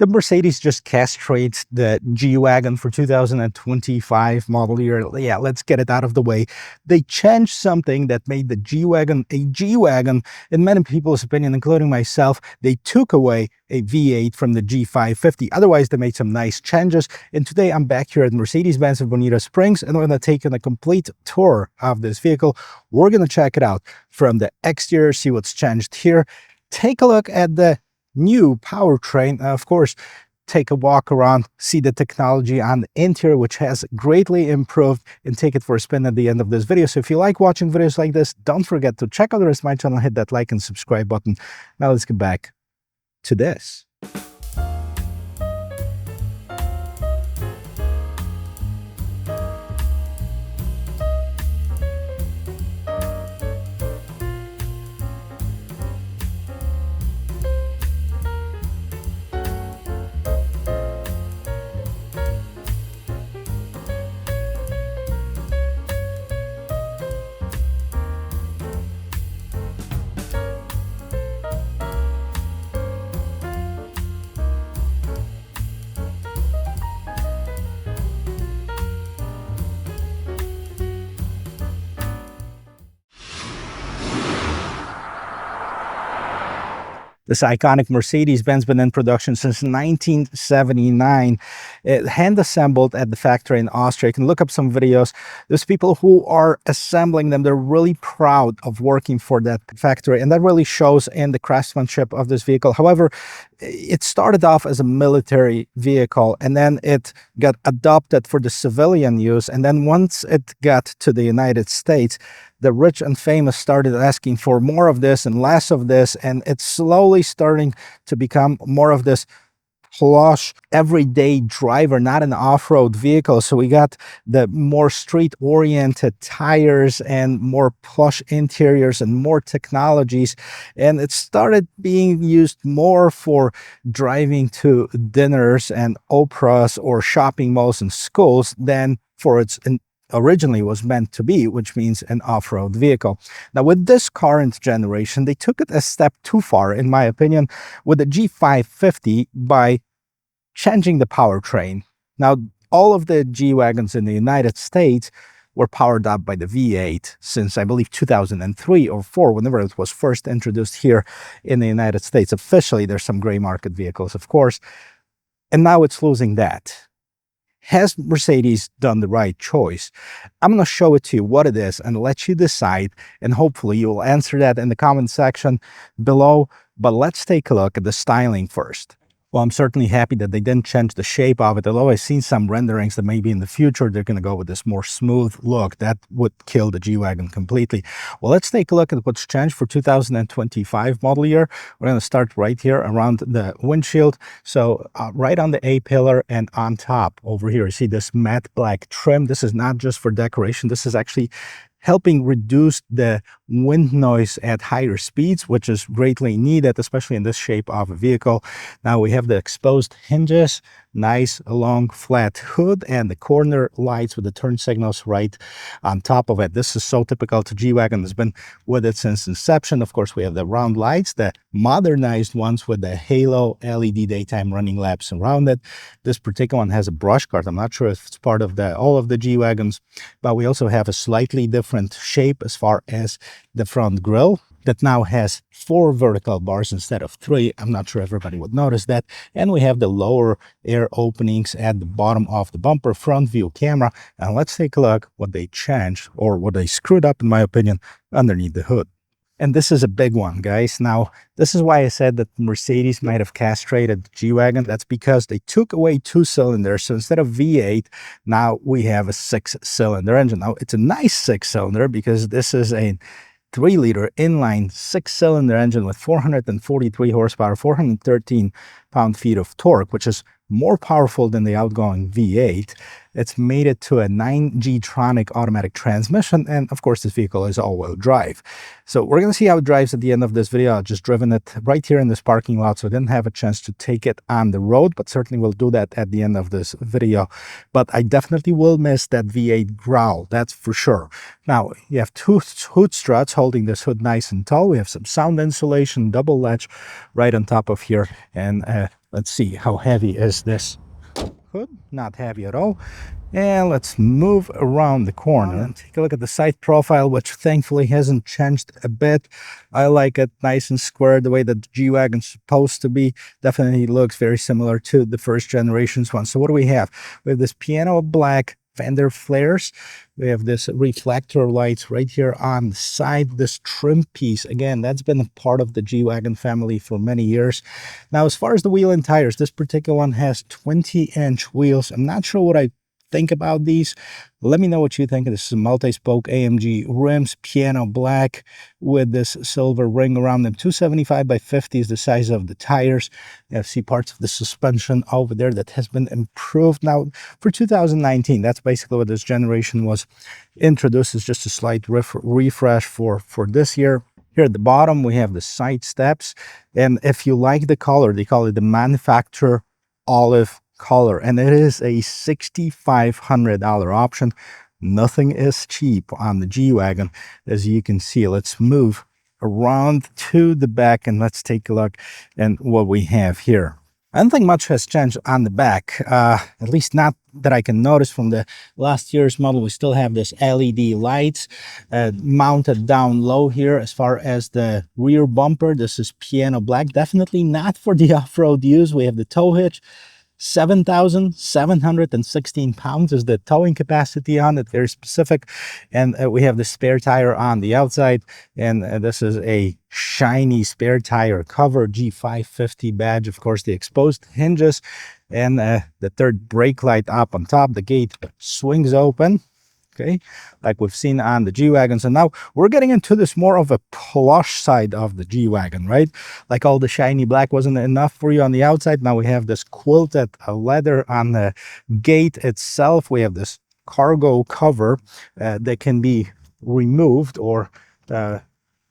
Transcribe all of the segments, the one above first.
The Mercedes just castrates the G-Wagon for 2025 model year. Yeah, let's get it out of the way. They changed something that made the G-Wagon a G-Wagon. In many people's opinion, including myself, they took away a V8 from the G550. Otherwise, they made some nice changes. And today I'm back here at Mercedes-Benz in Bonita Springs, and we're going to take a complete tour of this vehicle. We're going to check it out from the exterior, see what's changed here. Take a look at the new powertrain. Of course, take a walk around, see the technology on the interior, which has greatly improved, and take it for a spin at the end of this video. So if you like watching videos like this, don't forget to check out the rest of my channel, hit that like and subscribe button. Now let's get back to this. This iconic Mercedes-Benz been in production since 1979. Hand-assembled at the factory in Austria. You can look up some videos. There's people who are assembling them. They're really proud of working for that factory, and that really shows in the craftsmanship of this vehicle. However, it started off as a military vehicle, and then it got adopted for the civilian use. And then once it got to the United States, the rich and famous started asking for more of this and less of this, and it's slowly starting to become more of this plush everyday driver, not an off-road vehicle. So we got the more street-oriented tires and more plush interiors and more technologies, and it started being used more for driving to dinners and operas or shopping malls and schools than for its originally was meant to be, which means an off-road vehicle. Now, with this current generation, they took it a step too far, in my opinion, with the G550 by changing the powertrain. Now, all of the G-Wagons in the United States were powered up by the V8 since, I believe, 2003 or 4, whenever it was first introduced here in the United States. Officially, there's some gray market vehicles, of course, and now it's losing that. Has Mercedes done the right choice? I'm going to show it to you what it is and let you decide, and hopefully you will answer that in the comment section below. But let's take a look at the styling first. Well, I'm certainly happy that they didn't change the shape of it, although I've seen some renderings that maybe in the future they're going to go with this more smooth look. That would kill the G-Wagon completely. Well, let's take a look at what's changed for 2025 model year. We're going to start right here around the windshield. So right on the A-pillar and on top over here, you see this matte black trim. This is not just for decoration. This is actually helping reduce the wind noise at higher speeds, which is greatly needed, especially in this shape of a vehicle. Now we have the exposed hinges, nice long flat hood, and the corner lights with the turn signals right on top of it. This is so typical to G-Wagon. It's been with it since inception. Of course, we have the round lights, the modernized ones with the halo LED daytime running lamps around it. This particular one has a brush guard. I'm not sure if it's part of all of the G-Wagons, but we also have a slightly different shape as far as the front grille that now has 4 vertical bars instead of 3. I'm not sure everybody would notice that. And we have the lower air openings at the bottom of the bumper, front view camera. And let's take a look what they changed, or what they screwed up, in my opinion, underneath the hood. And this is a big one, guys. Now, this is why I said that Mercedes might have castrated the G-Wagon. That's because they took away 2 cylinders. So instead of V8, now we have a 6-cylinder engine. Now, it's a nice 6-cylinder because this is a 3-liter inline 6-cylinder engine with 443 horsepower, 413 pound-feet of torque, which is more powerful than the outgoing V8. It's made it to a 9G-tronic automatic transmission, and of course this vehicle is all-wheel drive. So we're going to see how it drives at the end of this video. I've just driven it right here in this parking lot, so I didn't have a chance to take it on the road, but certainly we'll do that at the end of this video. But I definitely will miss that V8 growl, that's for sure. Now, you have 2 hood struts holding this hood nice and tall. We have some sound insulation, double latch right on top of here, and Let's see, how heavy is this hood? Not heavy at all. And let's move around the corner and take a look at the side profile, which thankfully hasn't changed a bit. I like it nice and square, the way that the G-Wagon's supposed to be. Definitely looks very similar to the first generation's one. So what do we have? We have this piano black fender flares. We have this reflector lights right here on the side. This trim piece, again, that's been a part of the G-Wagon family for many years. Now, as far as the wheel and tires, this particular one has 20-inch wheels. I'm not sure what I think about these. Let me know what you think. This is multi-spoke AMG rims, piano black with this silver ring around them. 275 by 50 is the size of the tires. You see parts of the suspension over there that has been improved. Now, for 2019, that's basically what this generation was introduced. It's just a slight refresh for this year. Here at the bottom, we have the side steps. And if you like the color, they call it the MANUFAKTUR olive color, and it is a $6,500 option. Nothing is cheap on the G-Wagon, as you can see. Let's move around to the back and let's take a look at what we have here. I don't think much has changed on the back, at least not that I can notice from the last year's model. We still have this LED lights mounted down low here. As far as the rear bumper, this is piano black, definitely not for the off-road use. We have the tow hitch. 7,716 pounds is the towing capacity on it, very specific. And we have the spare tire on the outside, and this is a shiny spare tire cover, G550 badge, of course, the exposed hinges, and the third brake light up on top. The gate swings open, okay, like we've seen on the G-Wagon. So now we're getting into this more of a plush side of the G-Wagon, right? Like all the shiny black wasn't enough for you on the outside. Now we have this quilted leather on the gate itself. We have this cargo cover that can be removed or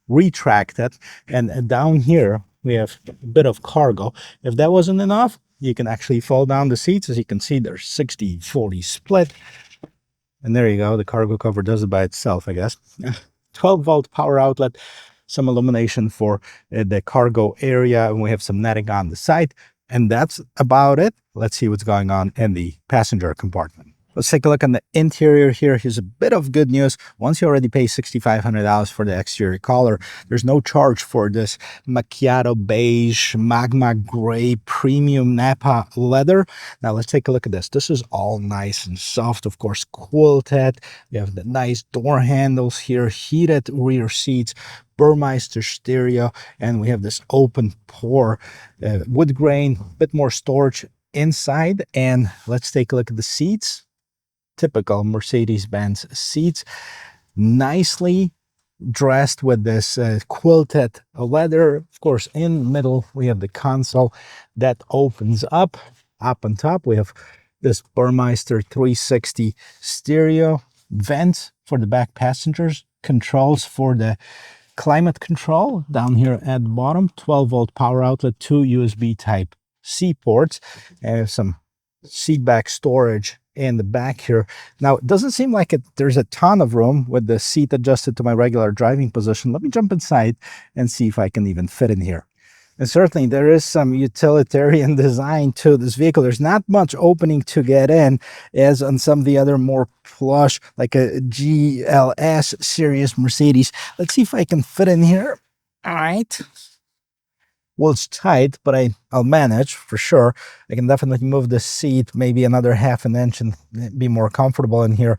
retracted. And down here, we have a bit of cargo. If that wasn't enough, you can actually fold down the seats. As you can see, there's 60-40 split. And there you go. The cargo cover does it by itself, I guess. 12-volt power outlet, some illumination for the cargo area, and we have some netting on the side. And that's about it. Let's see what's going on in the passenger compartment. Let's take a look on the interior here. Here's a bit of good news. Once you already pay $6,500 for the exterior color, there's no charge for this Macchiato beige, magma gray, premium Napa leather. Now let's take a look at this. This is all nice and soft, of course, quilted. We have the nice door handles here, heated rear seats, Burmeister stereo, and we have this open pore wood grain, a bit more storage inside. And let's take a look at the seats. Typical Mercedes-Benz seats, nicely dressed with this quilted leather. Of course, in the middle, we have the console that opens up. Up on top, we have this Burmeister 360 stereo, vents for the back passengers, controls for the climate control down here at the bottom, 12-volt power outlet, 2 USB Type-C ports, and some seat back storage in the back here. Now, it doesn't seem like there's a ton of room with the seat adjusted to my regular driving position. Let me jump inside and see if I can even fit in here. And certainly there is some utilitarian design to this vehicle. There's not much opening to get in as on some of the other more plush, like a GLS series Mercedes. Let's see if I can fit in here. All right. Well, it's tight, but I'll manage for sure. I can definitely move the seat maybe another half an inch and be more comfortable in here.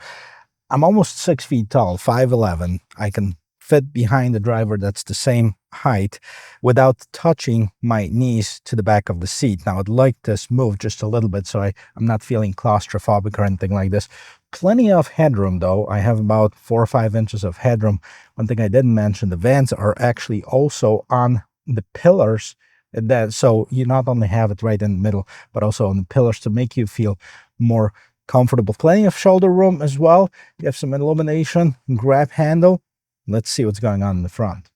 I'm almost 6 feet tall, 5'11". I can fit behind the driver that's the same height without touching my knees to the back of the seat. Now, I'd like this move just a little bit so I'm not feeling claustrophobic or anything like this. Plenty of headroom, though. I have about 4 or 5 inches of headroom. One thing I didn't mention, the vents are actually also on the pillars, that so you not only have it right in the middle but also on the pillars to make you feel more comfortable. Plenty of shoulder room as well. You have some illumination, grab handle. Let's see what's going on in the front.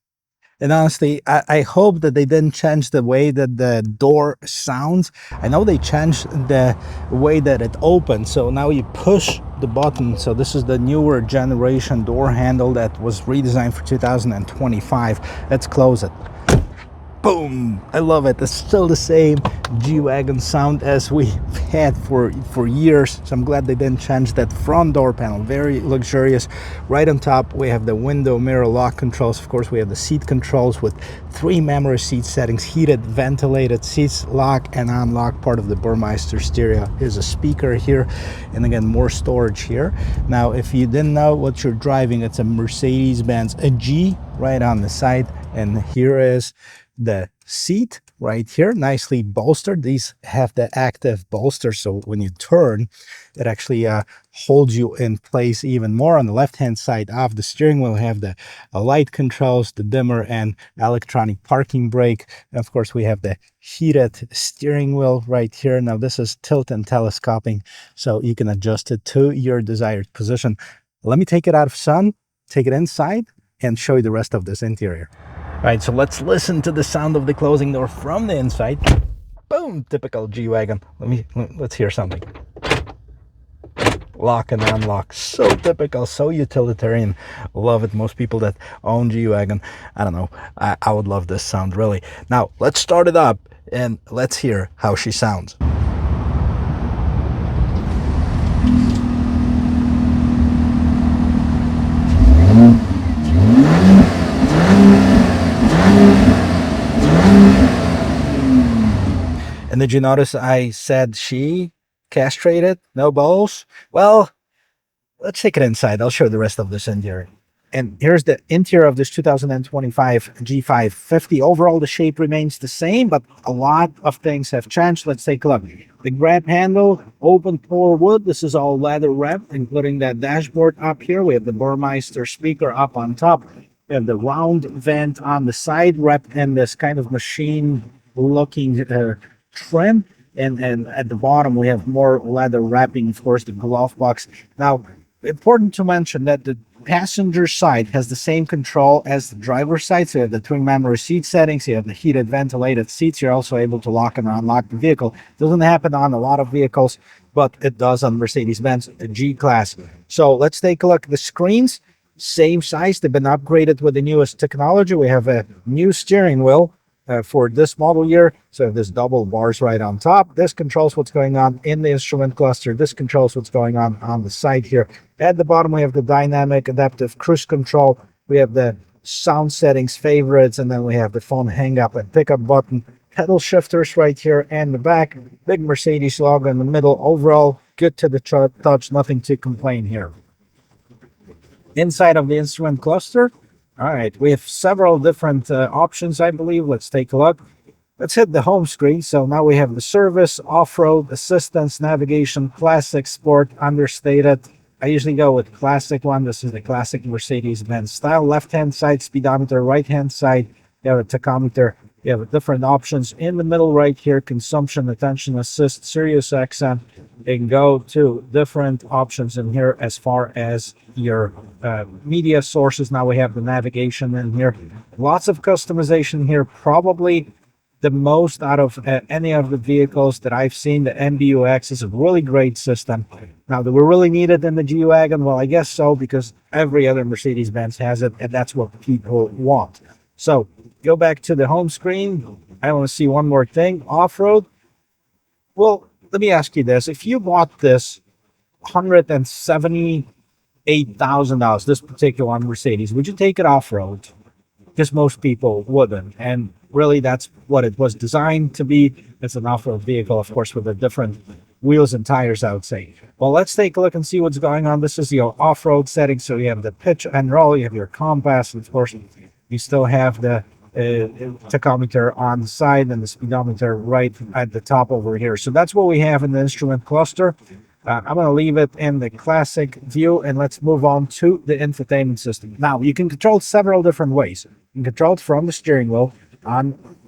And honestly, I hope that they didn't change the way that the door sounds. I know they changed the way that it opens. So now you push the button. So this is the newer generation door handle that was redesigned for 2025. Let's close it. Boom! I love it. It's still the same G-Wagon sound as we had for years. So I'm glad they didn't change that front door panel. Very luxurious. Right on top, we have the window mirror lock controls. Of course, we have the seat controls with 3 memory seat settings, heated, ventilated seats, lock and unlock. Part of the Burmeister stereo. Here's a speaker here, and again, more storage here. Now, if you didn't know what you're driving, it's a Mercedes-Benz G right on the side, and here is the seat right here, nicely bolstered. These have the active bolster, so when you turn, it actually holds you in place even more. On the left hand side of the steering wheel, we have the light controls, the dimmer and electronic parking brake. And of course, we have the heated steering wheel right here. Now this is tilt and telescoping, so you can adjust it to your desired position. Let me take it out of sun, take it inside, and show you the rest of this interior. Right, so let's listen to the sound of the closing door from the inside. Boom, typical G-Wagon. Let's hear something. Lock and unlock, so typical, so utilitarian. Love it. Most people that own G-Wagon, I don't know, I would love this sound, really. Now let's start it up and let's hear how she sounds. And did you notice I said she castrated, no balls? Well, let's take it inside. I'll show you the rest of this interior. And here's the interior of this 2025 G550. Overall, the shape remains the same, but a lot of things have changed. Let's take a look. The grab handle, open pore wood. This is all leather wrapped, including that dashboard up here. We have the Burmeister speaker up on top. We have the round vent on the side, wrapped in this kind of machine-looking trim, and at the bottom we have more leather wrapping, of course, the glove box. Now, important to mention that the passenger side has the same control as the driver's side. So you have the 3 memory seat settings, you have the heated, ventilated seats. You're also able to lock and unlock the vehicle. Doesn't happen on a lot of vehicles, but it does on Mercedes-Benz G-Class. So let's take a look at the screens. Same size, they've been upgraded with the newest technology. We have a new steering wheel for this model year. So this double bars right on top. This controls what's going on in the instrument cluster. This controls what's going on the side here. At the bottom, we have the dynamic adaptive cruise control. We have the sound settings, favorites, and then we have the phone hang up and pick up button. Pedal shifters right here and the back. Big Mercedes logo in the middle. Overall, good to the touch, nothing to complain here. Inside of the instrument cluster, all right, we have several different options, I believe. Let's take a look. Let's hit the home screen. So now we have the service, off-road, assistance, navigation, classic, sport, understated. I usually go with classic one. This is the classic Mercedes-Benz style. Left-hand side speedometer, right-hand side, you have a tachometer. You have different options in the middle right here, consumption, attention assist, Sirius XM. You can go to different options in here as far as your media sources. Now we have the navigation in here. Lots of customization here. Probably the most out of any of the vehicles that I've seen. The MBUX is a really great system. Now, do we really need it in the G-Wagon? Well, I guess so, because every other Mercedes-Benz has it, and that's what people want. So go back to the home screen. I want to see one more thing. Off-road. Well, let me ask you this. If you bought this $178,000, this particular Mercedes, would you take it off-road? Because most people wouldn't. And really, that's what it was designed to be. It's an off-road vehicle, of course, with the different wheels and tires, I would say. Well, let's take a look and see what's going on. This is your off-road setting. So you have the pitch and roll, you have your compass, and of course, you still have the tachometer on the side and the speedometer right at the top over here. So that's what we have in the instrument cluster. I'm going to leave it in the classic view, and let's move on to the infotainment system. Now, you can control it several different ways. You can control it from the steering wheel.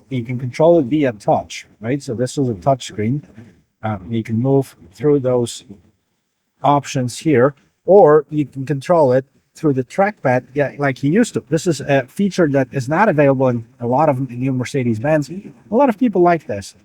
You can control it via touch, right? So this is a touch screen. You can move through those options here, or you can control it through the trackpad, yeah, like you used to. This is a feature that is not available in a lot of new Mercedes-Benz. A lot of people like this.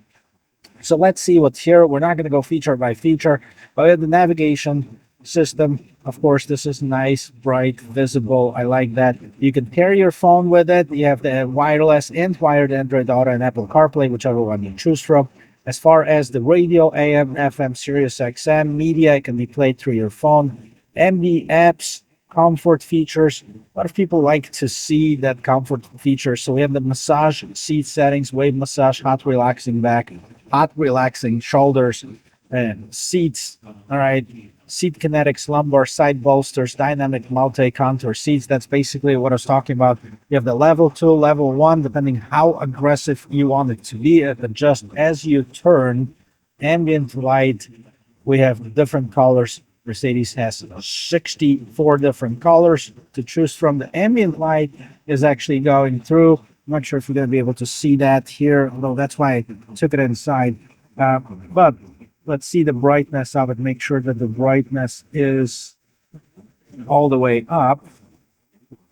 So let's see what's here. We're not going to go feature by feature, but we have the navigation system. Of course, this is nice, bright, visible. I like that. You can pair your phone with it. You have the wireless and wired Android Auto and Apple CarPlay, whichever one you choose from. As far as the radio, AM, FM, Sirius XM, media, it can be played through your phone. MD apps, comfort features. A lot of people like to see that comfort feature. So we have the massage seat settings, wave massage, hot relaxing back, hot relaxing shoulders, seats. All right. Seat kinetics, lumbar, side bolsters, dynamic multi-contour seats. That's basically what I was talking about. You have the level 2, level 1, depending how aggressive you want it to be. It adjusts as you turn. Ambient light, we have different colors. Mercedes has 64 different colors to choose from. The ambient light is actually going through. I'm not sure if you're going to be able to see that here, although that's why I took it inside. But let's see the brightness of it. Make sure that the brightness is all the way up.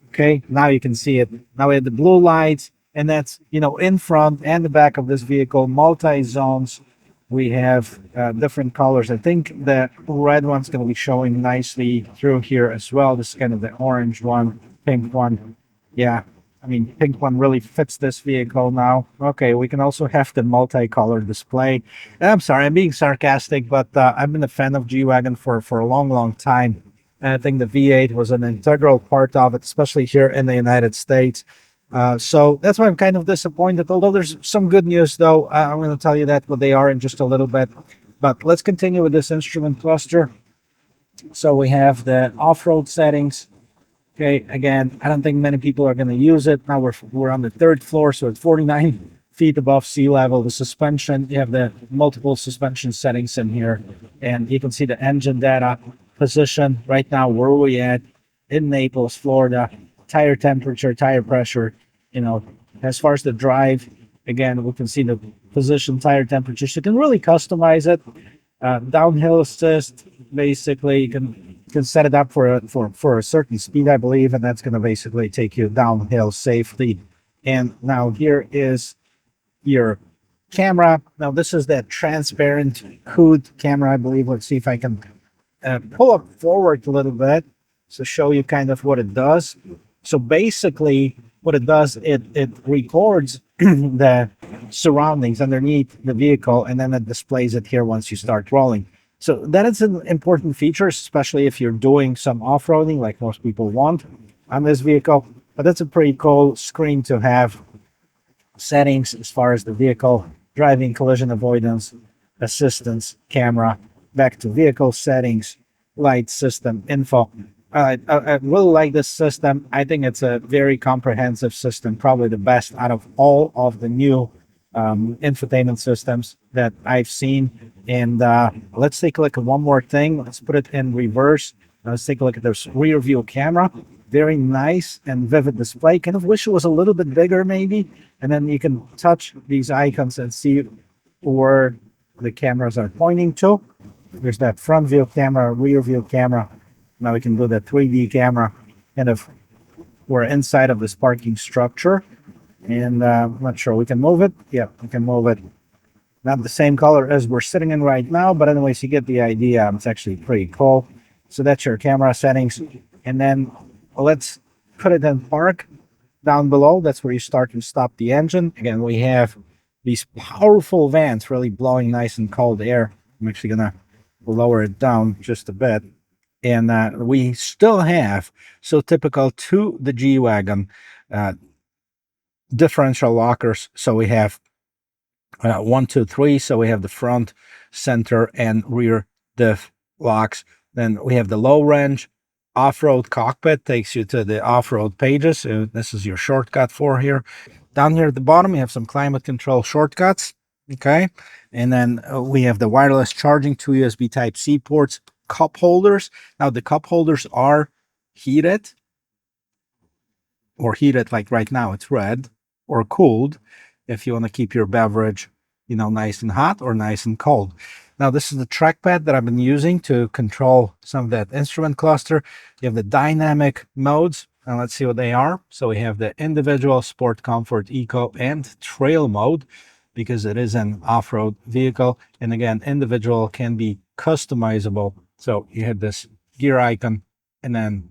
Okay, now you can see it. Now we have the blue lights, and that's, in front and the back of this vehicle, multi-zones. We have different colors. I think the red one's going to be showing nicely through here as well. This is kind of the orange one, pink one. Yeah, I mean, pink one really fits this vehicle now. Okay, we can also have the multicolor display. I'm sorry, I'm being sarcastic, but I've been a fan of G-Wagon for a long, long time. And I think the V8 was an integral part of it, especially here in the United States. So that's why I'm kind of disappointed. Although there's some good news, though. I'm going to tell you that what they are in just a little bit. But let's continue with this instrument cluster. So we have the off-road settings. Okay, again, I don't think many people are going to use it. Now we're on the 3rd floor, so it's 49 feet above sea level. The suspension, you have the multiple suspension settings in here, and you can see the engine data, position right now, where we at in Naples, Florida, tire temperature, tire pressure. As far as the drive, again, we can see the position, tire temperature. So you can really customize it. Downhill assist, basically, you can set it up for a certain speed, I believe, and that's going to basically take you downhill safely. And now here is your camera. Now this is that transparent hood camera, I believe. Let's see if I can pull up forward a little bit to show you kind of what it does. So basically what it does, it records the surroundings underneath the vehicle, and then it displays it here once you start rolling. So that is an important feature, especially if you're doing some off-roading like most people want on this vehicle. But that's a pretty cool screen to have. Settings as far as the vehicle, driving, collision avoidance, assistance, camera, back to vehicle settings, light system info. I really like this system. I think it's a very comprehensive system, probably the best out of all of the new infotainment systems that I've seen. And let's take a look at one more thing. Let's put it in reverse. Let's take a look at this rear view camera. Very nice and vivid display. Kind of wish it was a little bit bigger maybe. And then you can touch these icons and see where the cameras are pointing to. There's that front view camera, rear view camera. Now we can do the 3D camera. Kind of, we're inside of this parking structure. And I'm not sure we can move it. Yeah, we can move it. Not the same color as we're sitting in right now, but anyways, you get the idea. It's actually pretty cool. So that's your camera settings. And then let's put it in park down below. That's where you start and stop the engine. Again, we have these powerful vents really blowing nice and cold air. I'm actually going to lower it down just a bit. And we still have, so typical to the G-Wagon, differential lockers. So we have 1, 2, 3. So we have the front, center, and rear diff locks. Then we have the low range. Off-road cockpit takes you to the off-road pages. This is your shortcut for here. Down here at the bottom, you have some climate control shortcuts. Okay. And then we have the wireless charging, 2 USB Type-C ports, cup holders. Now the cup holders are heated, or heated like right now, it's red, or cooled if you want to keep your beverage, nice and hot or nice and cold. Now, this is the trackpad that I've been using to control some of that instrument cluster. You have the dynamic modes, and let's see what they are. So we have the individual, sport, comfort, eco, and trail mode, because it is an off-road vehicle. And again, individual can be customizable. So you have this gear icon, and then,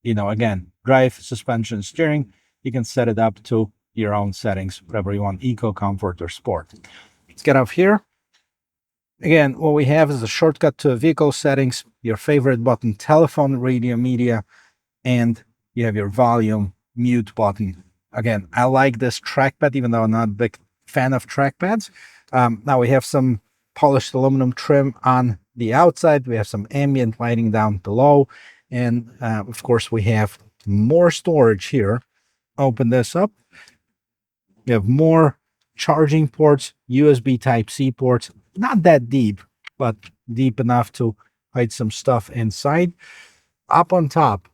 you know, again, drive, suspension, steering. You can set it up to your own settings, whatever you want, eco, comfort, or sport. Let's get off here. Again, what we have is a shortcut to vehicle settings, your favorite button, telephone, radio, media, and you have your volume, mute button. Again, I like this trackpad, even though I'm not a big fan of trackpads. Now we have some polished aluminum trim on the outside. We have some ambient lighting down below. And of course, we have more storage here. Open this up. We have more charging ports, USB Type-C ports. Not that deep, but deep enough to hide some stuff inside. Up on top,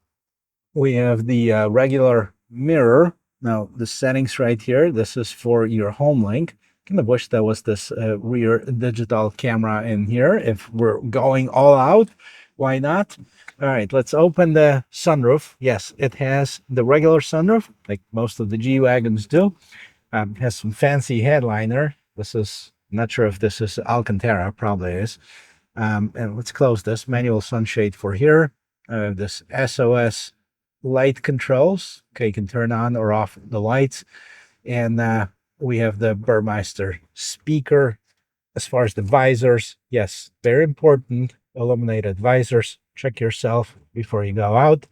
we have the regular mirror. Now, the settings right here, this is for your home link. Kind of wish there was this rear digital camera in here. If we're going all out, why not? All right, let's open the sunroof. Yes, it has the regular sunroof, like most of the G-Wagons do. It has some fancy headliner. This is, not sure if this is Alcantara, probably is. And let's close this. Manual sunshade for here. This SOS light controls. Okay, you can turn on or off the lights. And we have the Burmeister speaker. As far as the visors, yes, very important. Illuminated visors. Check yourself before you go out.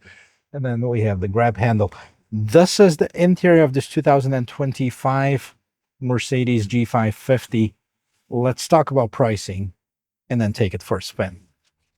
And then we have the grab handle. This is the interior of this 2025 Mercedes G550. Let's talk about pricing and then take it for a spin.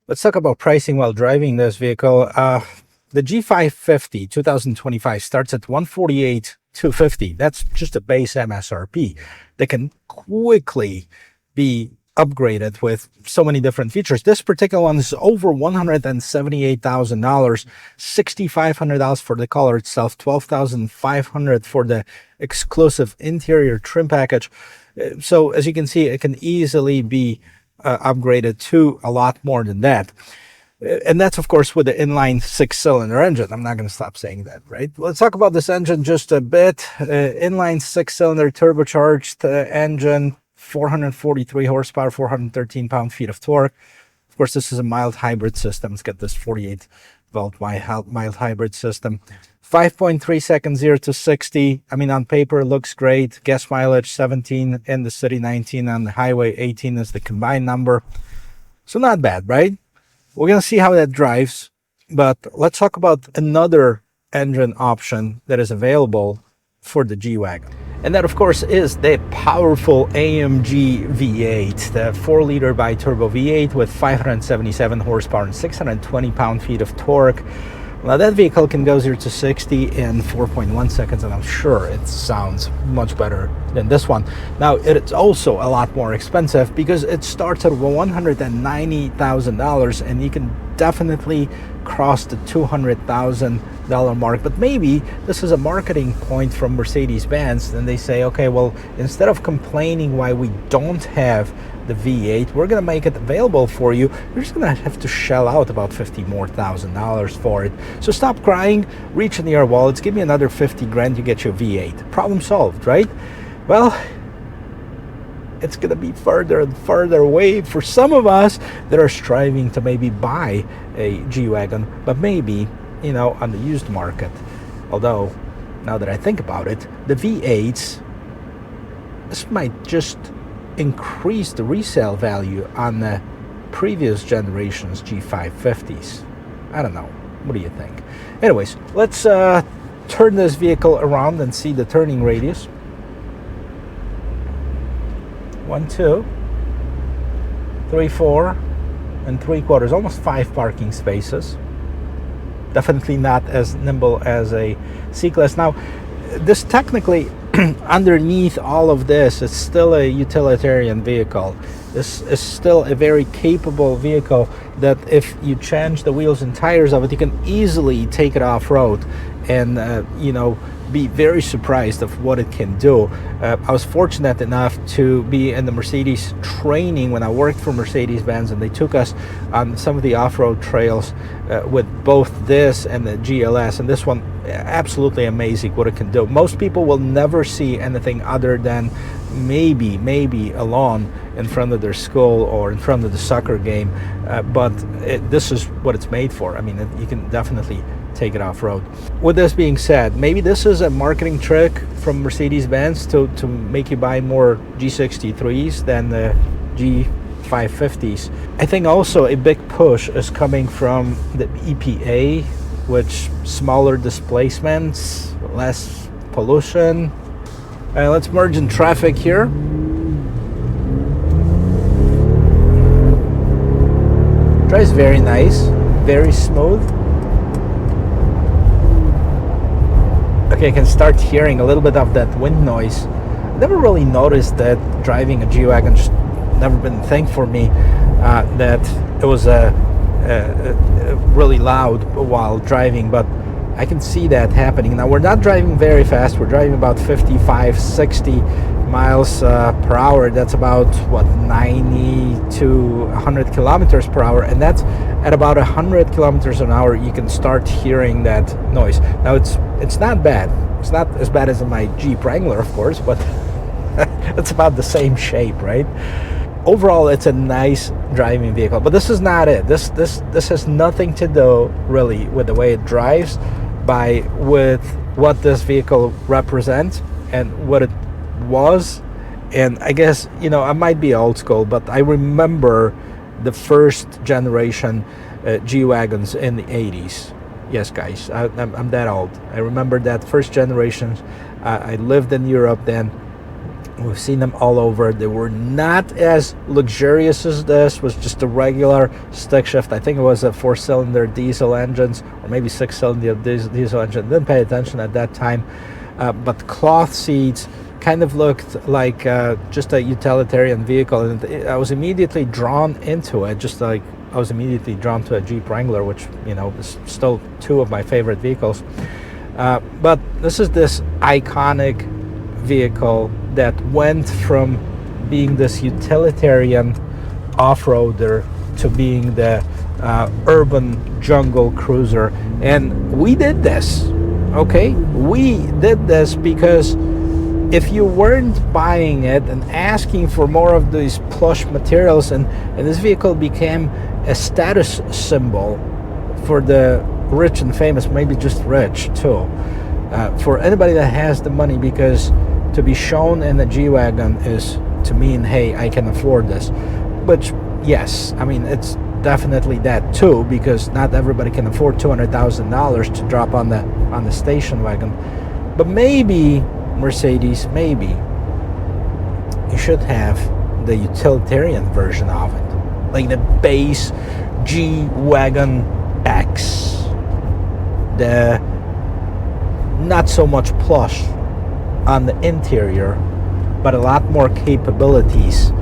Let's talk about pricing while driving this vehicle. The G550 2025 starts at $148,250. That's just a base MSRP that can quickly be upgraded with so many different features. This particular one is over $178,000, $6,500 for the color itself, $12,500 for the exclusive interior trim package. So as you can see, it can easily be upgraded to a lot more than that. And that's, of course, with the inline six-cylinder engine. I'm not going to stop saying that, right? Let's talk about this engine just a bit. Inline six-cylinder turbocharged engine, 443 horsepower, 413 pound-feet of torque. Of course, this is a mild hybrid system. Let's get this 48-volt mild hybrid system. 5.3 seconds 0 to 60. I mean, on paper, it looks great. Gas mileage 17 in the city, 19 on the highway, 18 is the combined number. So not bad, right? We're going to see how that drives. But let's talk about another engine option that is available for the G-Wagon. And that, of course, is the powerful AMG V8, the 4-liter bi-turbo V8 with 577 horsepower and 620 pound-feet of torque. Now, that vehicle can go 0 to 60 in 4.1 seconds, and I'm sure it sounds much better than this one. Now, it's also a lot more expensive because it starts at $190,000, and you can definitely cross the $200,000 mark. But maybe this is a marketing point from Mercedes-Benz, and they say, okay, well, instead of complaining why we don't have the V8, we're going to make it available for you. You're just going to have to shell out about $50,000 more for it. So stop crying, reach in your wallets, give me another 50 grand, you get your V8. Problem solved, right? Well, it's going to be further and further away for some of us that are striving to maybe buy a G-Wagon, but maybe, you know, on the used market. Although, now that I think about it, the V8s, this might just increase the resale value on the previous generation's G550s. I don't know. What do you think? Anyways, let's turn this vehicle around and see the turning radius. 1, 2, 3, 4 and 3/4, almost 5 parking spaces. Definitely not as nimble as a C-Class. Now, this technically, underneath all of this, it's still a utilitarian vehicle. This is still a very capable vehicle that if you change the wheels and tires of it, you can easily take it off-road and, you know, be very surprised of what it can do. I was fortunate enough to be in the Mercedes training when I worked for Mercedes-Benz, and they took us on some of the off-road trails with both this and the GLS, and this one, absolutely amazing what it can do. Most people will never see anything other than maybe alone in front of their school or in front of the soccer game, but this is what it's made for. I mean, you can definitely take it off-road. With this being said, maybe this is a marketing trick from Mercedes-Benz to make you buy more G63s than the G550s. I think also a big push is coming from the EPA, which smaller displacements, less pollution. Let's merge in traffic here. Drives very nice, very smooth. Okay, I can start hearing a little bit of that wind noise. Never really noticed that driving a G-Wagon, just never been a thing for me, that it was really loud while driving, but I can see that happening. Now, we're not driving very fast. We're driving about 55, 60 miles per hour. That's about, what, 90 to 100 kilometers per hour. And that's at about 100 kilometers an hour, you can start hearing that noise. Now, it's not bad. It's not as bad as my Jeep Wrangler, of course, but it's about the same shape, right? Overall, it's a nice driving vehicle, but this is not it. This has nothing to do really with the way it drives, with what this vehicle represents and what it was. And I guess, you know, I might be old school, but I remember the first generation G-Wagons in the 80s. Yes, guys, I'm that old. I remember that first generation. I lived in Europe then. We've seen them all over. They were not as luxurious as this. It was just a regular stick shift. I think it was a 4-cylinder diesel engines, or maybe 6-cylinder diesel engine. Didn't pay attention at that time. But cloth seats kind of looked like just a utilitarian vehicle, and I was immediately drawn into it. Just like I was immediately drawn to a Jeep Wrangler, which, you know, is still two of my favorite vehicles. But this is this iconic vehicle that went from being this utilitarian off-roader to being the urban jungle cruiser. And we did this, okay? We did this because if you weren't buying it and asking for more of these plush materials, and this vehicle became a status symbol for the rich and famous, maybe just rich too, for anybody that has the money, because to be shown in a G-Wagon is to mean, hey, I can afford this. Which, yes, I mean, it's definitely that too, because not everybody can afford $200,000 to drop on the station wagon. But maybe, Mercedes, maybe you should have the utilitarian version of it, like the base G-Wagon X, the not so much plush on the interior, but a lot more capabilities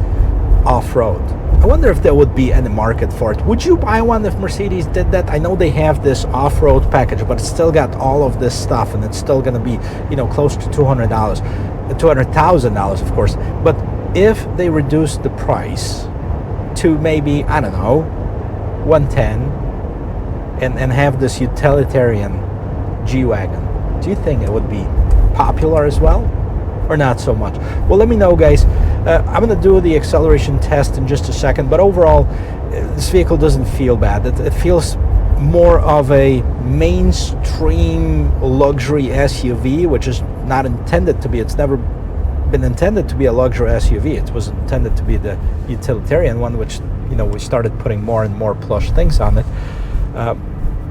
off-road. I wonder if there would be any market for it. Would you buy one if Mercedes did that? I know they have this off-road package, but it's still got all of this stuff, and it's still going to be, you know, close to $200,000, of course. But if they reduce the price to maybe, I don't know, 110, and have this utilitarian G-Wagon, do you think it would be popular as well, or not so much? Well, let me know, guys. I'm gonna do the acceleration test in just a second, but overall this vehicle doesn't feel bad. It feels more of a mainstream luxury SUV, which is not intended to be. It's never been intended to be a luxury SUV. It was intended to be the utilitarian one, which, you know, we started putting more and more plush things on it,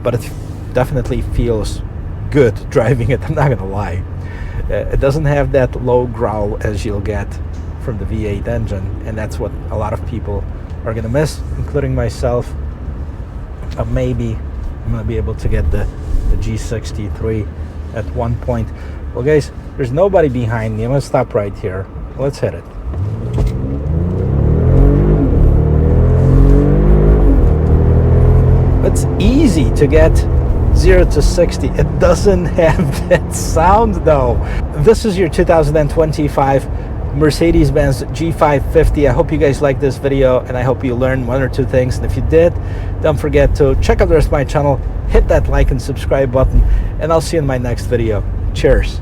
but it definitely feels good driving it. I'm not gonna lie. It doesn't have that low growl as you'll get from the V8 engine, and that's what a lot of people are gonna miss, including myself. Maybe I'm gonna be able to get the G63 at one point. Well, guys, there's nobody behind me. I'm gonna stop right here. Let's hit it. It's easy to get 0 to 60. It doesn't have that sound though. This is your 2025 Mercedes-Benz G550. I hope you guys like this video, and I hope you learned one or two things. And if you did, don't forget to check out the rest of my channel, hit that like and subscribe button, and I'll see you in my next video. Cheers.